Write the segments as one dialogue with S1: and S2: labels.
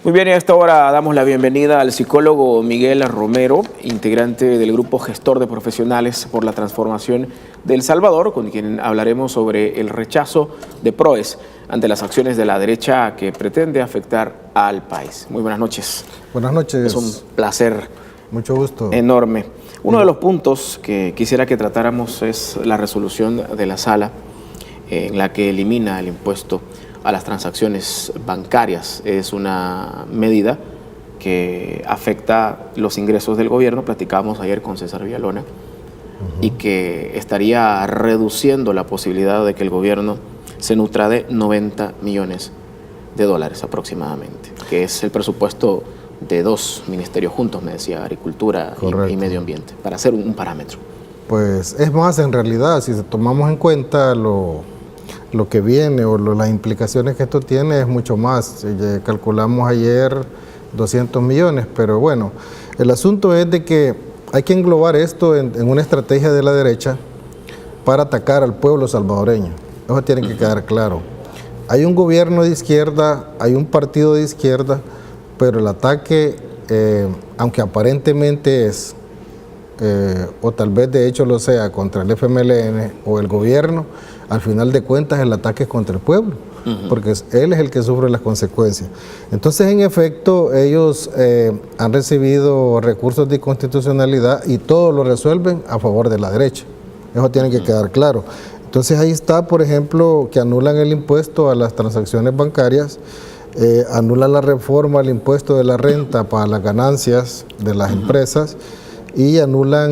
S1: Muy bien, y a esta hora damos la bienvenida al psicólogo Miguel Romero, integrante del Grupo Gestor de Profesionales por la Transformación de El Salvador, con quien hablaremos sobre el rechazo de PROES ante las acciones de la derecha que pretende afectar al país. Muy buenas noches.
S2: Buenas noches.
S1: Es un placer.
S2: Mucho gusto.
S1: Enorme. Uno de los puntos que quisiera que tratáramos es la resolución de la Sala en la que elimina el impuesto a las transacciones bancarias. Es una medida que afecta los ingresos del gobierno, platicábamos ayer con César Villalona, y que estaría reduciendo la posibilidad de que el gobierno se nutra de 90 millones de dólares aproximadamente, que es el presupuesto de dos ministerios juntos, me decía, Agricultura y Medio Ambiente, para hacer un parámetro.
S2: Pues es más, en realidad, si tomamos en cuenta lo que viene o las implicaciones que esto tiene, es mucho más. Calculamos ayer 200 millones, pero bueno, el asunto es de que hay que englobar esto en una estrategia de la derecha para atacar al pueblo salvadoreño. Eso tiene que quedar claro. Hay un gobierno de izquierda, hay un partido de izquierda, pero el ataque, aunque aparentemente es, o tal vez de hecho lo sea, contra el FMLN o el gobierno, al final de cuentas el ataque es contra el pueblo, porque él es el que sufre las consecuencias. Entonces, en efecto, ellos han recibido recursos de inconstitucionalidad y todo lo resuelven a favor de la derecha. Eso tiene que quedar claro. Entonces ahí está, por ejemplo, que anulan el impuesto a las transacciones bancarias, anulan la reforma al impuesto de la renta para las ganancias de las empresas y anulan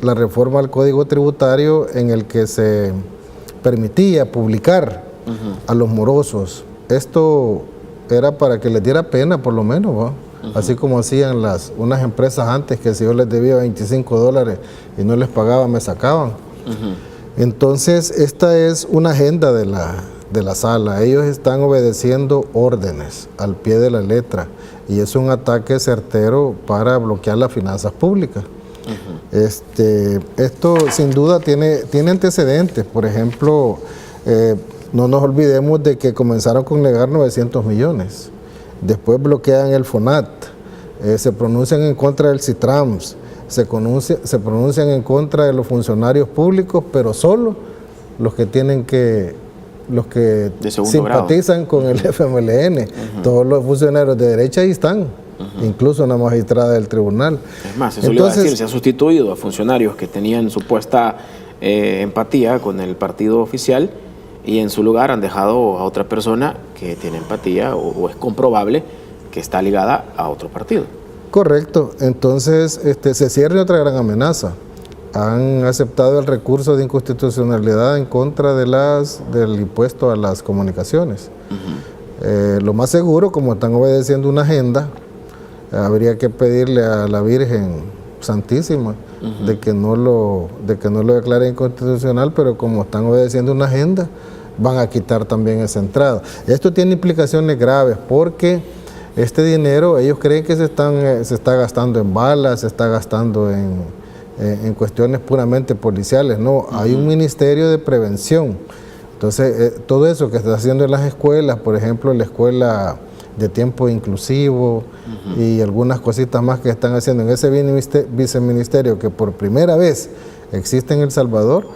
S2: la reforma al Código Tributario en el que se permitía publicar a los morosos. Esto era para que les diera pena, por lo menos, ¿va? Así como hacían unas empresas antes, que si yo les debía $25 y no les pagaba, me sacaban. Entonces, esta es una agenda de la Sala. Ellos están obedeciendo órdenes al pie de la letra y es un ataque certero para bloquear las finanzas públicas. Esto sin duda tiene antecedentes. Por ejemplo, no nos olvidemos de que comenzaron con negar 900 millones. Después bloquean el FONAT, se pronuncian en contra del CITRAMS, se pronuncian en contra de los funcionarios públicos, pero solo los que simpatizan con el FMLN. Todos los funcionarios de derecha ahí están, incluso una magistrada del tribunal.
S1: Es más, eso le iba a decir, se ha sustituido a funcionarios que tenían supuesta empatía con el partido oficial y en su lugar han dejado a otra persona que tiene empatía o es comprobable que está ligada a otro partido.
S2: Correcto. Entonces se cierra otra gran amenaza. Han aceptado el recurso de inconstitucionalidad en contra del impuesto a las comunicaciones. Lo más seguro, como están obedeciendo una agenda, habría que pedirle a la Virgen Santísima de que no lo declare inconstitucional, pero como están obedeciendo una agenda, van a quitar también esa entrada. Esto tiene implicaciones graves porque este dinero ellos creen que se está gastando en balas, se está gastando en cuestiones puramente policiales. No, hay un ministerio de prevención. Entonces, todo eso que está haciendo en las escuelas, por ejemplo, la escuela de tiempo inclusivo y algunas cositas más que están haciendo en ese viceministerio que por primera vez existe en El Salvador,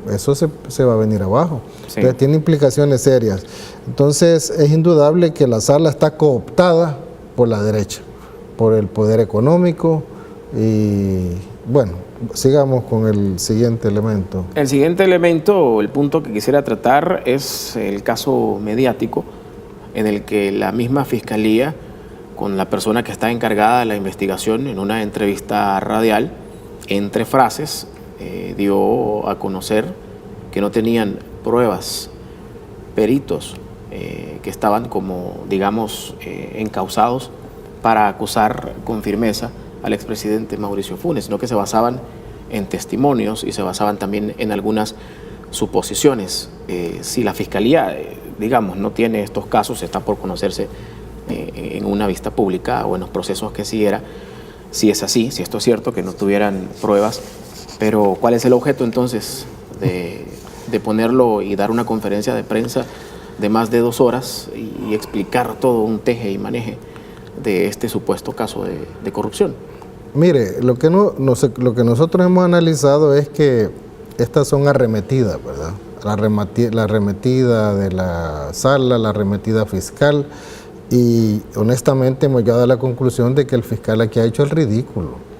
S2: eso se va a venir abajo. Sí. Entonces, tiene implicaciones serias. Entonces, es indudable que la Sala está cooptada por la derecha, por el poder económico y, bueno, sigamos con el siguiente elemento.
S1: El siguiente elemento, el punto que quisiera tratar es el caso mediático en el que la misma Fiscalía, con la persona que está encargada de la investigación, en una entrevista radial, entre frases, dio a conocer que no tenían pruebas, peritos que estaban como, digamos, encausados para acusar con firmeza al expresidente Mauricio Funes, sino que se basaban en testimonios y se basaban también en algunas suposiciones. Si la Fiscalía, digamos, no tiene estos casos, está por conocerse en una vista pública o en los procesos que siguiera, si es así, si esto es cierto, que no tuvieran pruebas, pero ¿cuál es el objeto entonces de ponerlo y dar una conferencia de prensa de más de 2 horas y explicar todo un teje y maneje de este supuesto caso de corrupción.
S2: Mire, lo que nosotros hemos analizado es que estas son arremetidas, ¿verdad? La arremetida de la sala, la arremetida fiscal, y honestamente hemos llegado a la conclusión de que el fiscal aquí ha hecho el ridículo.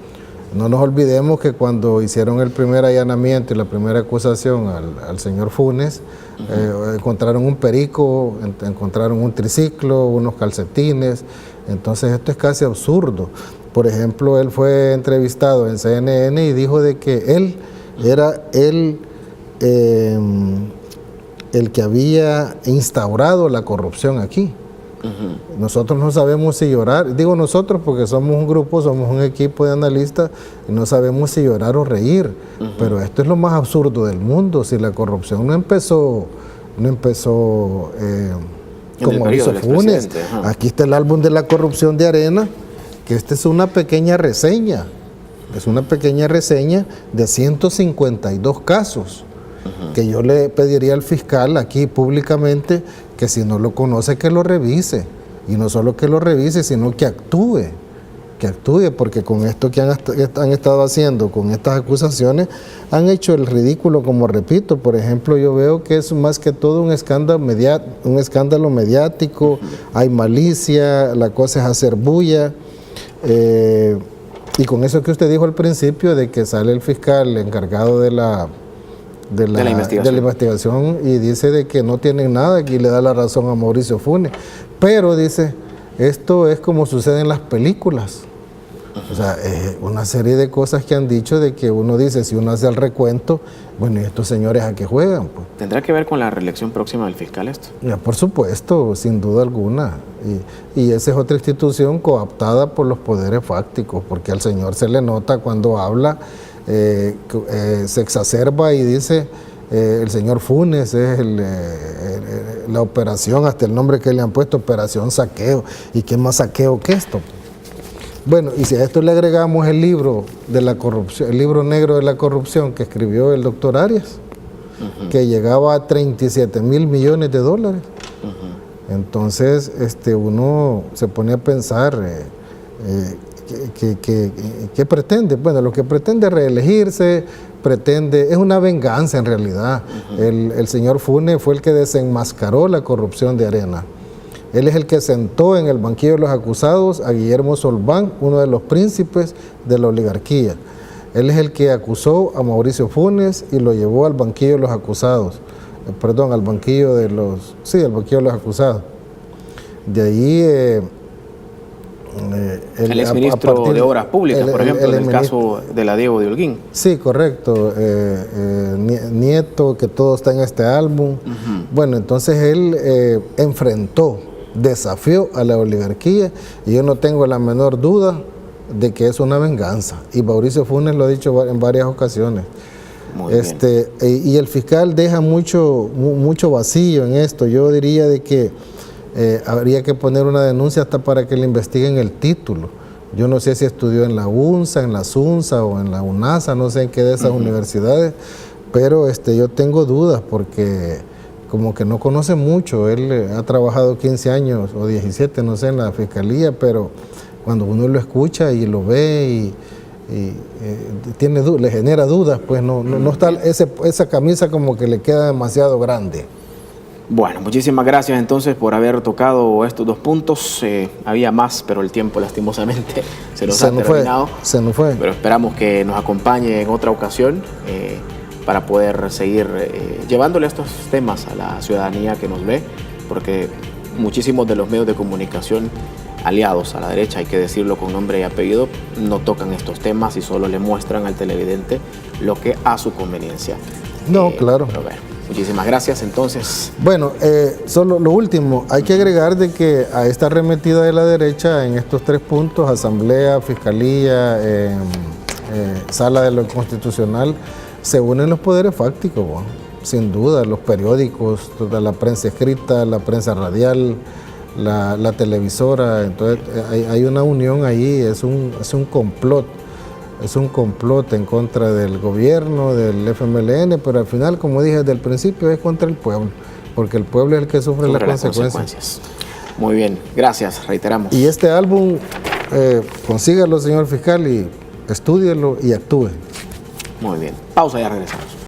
S2: No nos olvidemos que cuando hicieron el primer allanamiento y la primera acusación al señor Funes, encontraron un perico, encontraron un triciclo, unos calcetines. Entonces esto es casi absurdo. Por ejemplo, él fue entrevistado en CNN y dijo de que él era el que había instaurado la corrupción aquí. Nosotros no sabemos si llorar, digo nosotros porque somos un grupo, somos un equipo de analistas y no sabemos si llorar o reír, pero esto es lo más absurdo del mundo. Si la corrupción no empezó con Mauricio Funes, aquí está el álbum de la corrupción de Arena, que esta es una pequeña reseña, de 152 casos, que yo le pediría al fiscal aquí públicamente que si no lo conoce que lo revise, y no solo que lo revise, sino que actúe, porque con esto que han estado haciendo, con estas acusaciones, han hecho el ridículo, como repito. Por ejemplo, yo veo que es más que todo un escándalo mediático, hay malicia, la cosa es hacer bulla, y con eso que usted dijo al principio, de que sale el fiscal encargado de la investigación y dice de que no tienen nada, aquí le da la razón a Mauricio Funes, pero dice, esto es como sucede en las películas. O sea, una serie de cosas que han dicho, de que uno dice, si uno hace el recuento, bueno, ¿y estos señores a qué juegan? Pues,
S1: ¿tendrá que ver con la reelección próxima del fiscal esto?
S2: Ya, por supuesto, sin duda alguna. Y esa es otra institución cooptada por los poderes fácticos, porque al señor se le nota cuando habla, se exacerba y dice, el señor Funes es la operación, hasta el nombre que le han puesto, operación saqueo. ¿Y qué más saqueo que esto? Bueno, y si a esto le agregamos el libro de la corrupción, el libro negro de la corrupción que escribió el doctor Arias, que llegaba a 37,000 millones de dólares, entonces uno se pone a pensar ¿qué pretende? Bueno, lo que pretende es reelegirse, es una venganza en realidad. El señor Funes fue el que desenmascaró la corrupción de Arena. Él es el que sentó en el banquillo de los acusados a Guillermo Solván, uno de los príncipes de la oligarquía. Él es el que acusó a Mauricio Funes y lo llevó al banquillo de los acusados. Al banquillo de los... Sí, al banquillo de los acusados. De ahí...
S1: el exministro de Obras Públicas, por ejemplo, en el caso de la Diego de Holguín.
S2: Sí, correcto. Nieto, que todo está en este álbum. Bueno, entonces él desafió a la oligarquía, y yo no tengo la menor duda de que es una venganza. Y Mauricio Funes lo ha dicho en varias ocasiones. Y el fiscal deja mucho vacío en esto. Yo diría de que habría que poner una denuncia hasta para que le investiguen el título. Yo no sé si estudió en la UNSA, en la SUNSA o en la UNASA, no sé en qué de esas universidades, pero yo tengo dudas porque como que no conoce mucho. Él ha trabajado 15 años o 17, no sé, en la fiscalía, pero cuando uno lo escucha y lo ve le genera dudas, pues no está esa camisa, como que le queda demasiado grande.
S1: Bueno, muchísimas gracias entonces por haber tocado estos 2 puntos. Había más, pero el tiempo lastimosamente se nos ha terminado.
S2: Se nos fue.
S1: Pero esperamos que nos acompañe en otra ocasión para poder seguir llevándole estos temas a la ciudadanía que nos ve, porque muchísimos de los medios de comunicación aliados a la derecha, hay que decirlo con nombre y apellido, no tocan estos temas y solo le muestran al televidente lo que a su conveniencia.
S2: No, claro.
S1: Pero bueno, muchísimas gracias entonces.
S2: Bueno, solo lo último, hay que agregar de que a esta arremetida de la derecha en estos 3 puntos, asamblea, fiscalía, sala de lo constitucional, se unen los poderes fácticos, bueno, sin duda, los periódicos, toda la prensa escrita, la prensa radial, la televisora. Entonces hay una unión ahí, es un complot. Es un complot en contra del gobierno, del FMLN, pero al final, como dije desde el principio, es contra el pueblo. porque el pueblo es el que sufre las consecuencias.
S1: consecuencias. Muy bien, gracias, reiteramos.
S2: Y este álbum, consígalo, señor fiscal, y estúdielo y actúe.
S1: Muy bien, pausa, ya regresamos.